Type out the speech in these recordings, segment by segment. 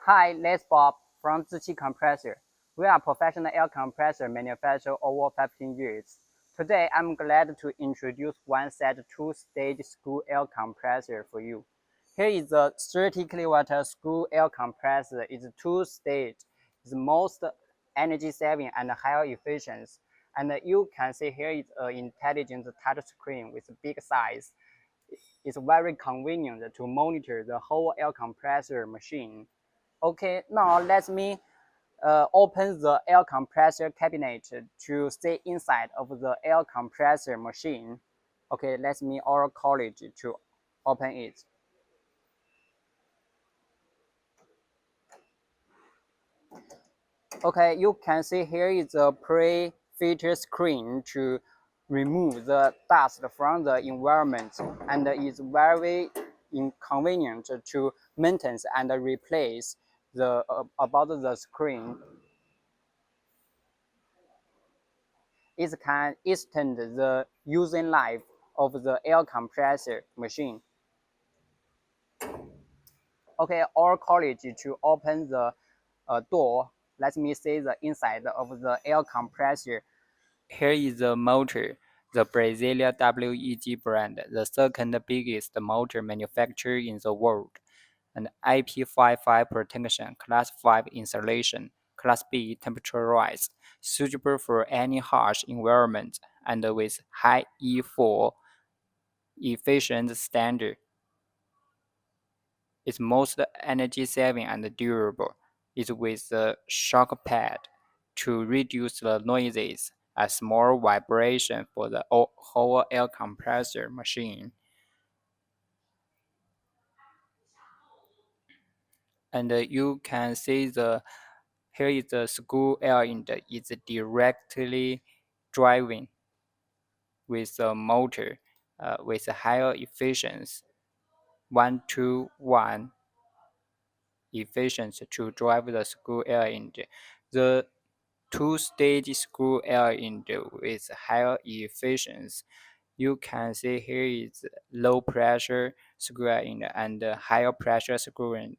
Hi, Les Bob from ZIQI Compressor. We are a professional air compressor manufacturer over 15 years. Today, I'm glad to introduce one set two-stage screw air compressor for you. Here is the 30 kW screw air compressor. It's two-stage. It's most energy saving and higher efficiency. And you can see here is an intelligent touch screen with big size. It's very convenient to monitor the whole air compressor machine. Okay, now let me open the air compressor cabinet to see inside of the air compressor machine. Okay, let me our colleague to open it. Okay, you can see here is a pre-filter screen to remove the dust from the environment, and is very inconvenient to maintain and replace the about the screen. It can extend the using life of the air compressor machine. Okay, our colleague to open the door. Let me see the inside of the air compressor. Here is the motor, the Brazilian WEG brand, the second biggest motor manufacturer in the world, and IP55 protection, Class 5 insulation, Class B temperature rise, suitable for any harsh environment, and with high E4 efficient standard. It's most energy saving and durable. It's with a shock pad to reduce the noises, a small vibration for the whole air compressor machine. And you can see here is the screw air inlet. It's directly driving with a motor with a higher efficiency, 1-to-1 efficiency to drive the screw air inlet. The two-stage screw air inlet with higher efficiency. You can see here is low pressure screw air inlet and higher pressure screw inlet.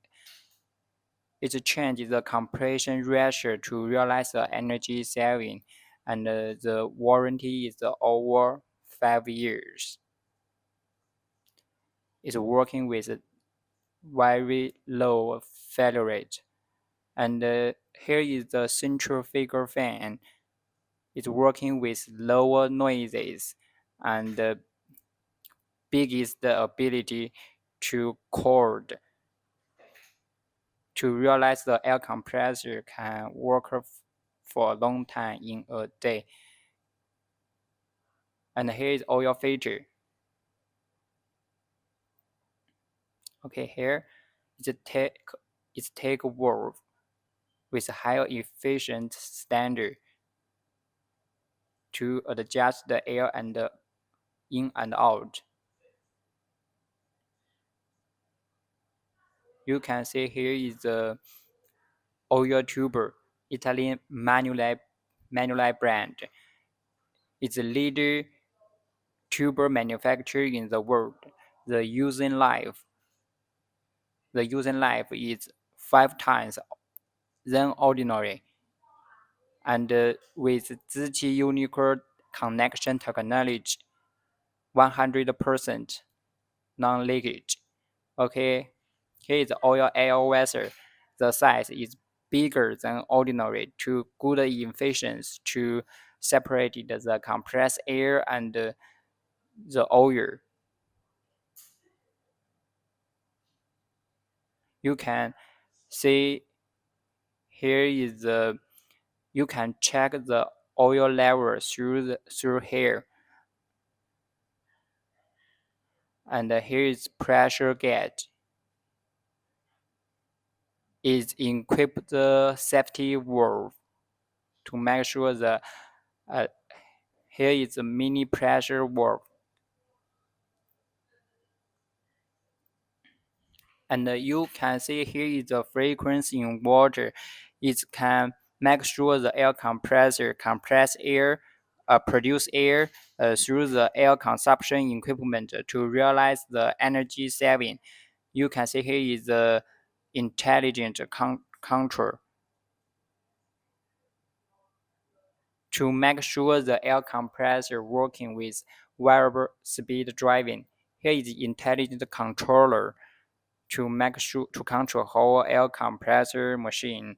It changes the compression ratio to realize the energy saving, and the warranty is over 5 years. It's working with very low failure rate. And here is the central figure fan. It's working with lower noises and biggest ability to cord to realize the air compressor can work for a long time in a day. And here is all your feature. Okay, here is a take valve with higher efficient standard to adjust the air and in and out. You can see here is the oil tuber, Italian Manulife brand. It's a leader tuber manufacturer in the world. The using life is 5 times than ordinary, and with ZIQI unique connection technology, 100% non-leakage. Okay, here is oil air vessel. The size is bigger than ordinary to good efficiency to separate the compressed air and the oil. You can see here is the you can check the oil level through here, and here is pressure gauge. Is equipped the safety valve to make sure the here is a mini pressure valve, and you can see here is the frequency in water. It can make sure the air compressor compress air, produce air through the air consumption equipment to realize the energy saving. You can see here is the intelligent control to make sure the air compressor working with variable speed driving. Here is the intelligent controller to make sure to control whole air compressor machine.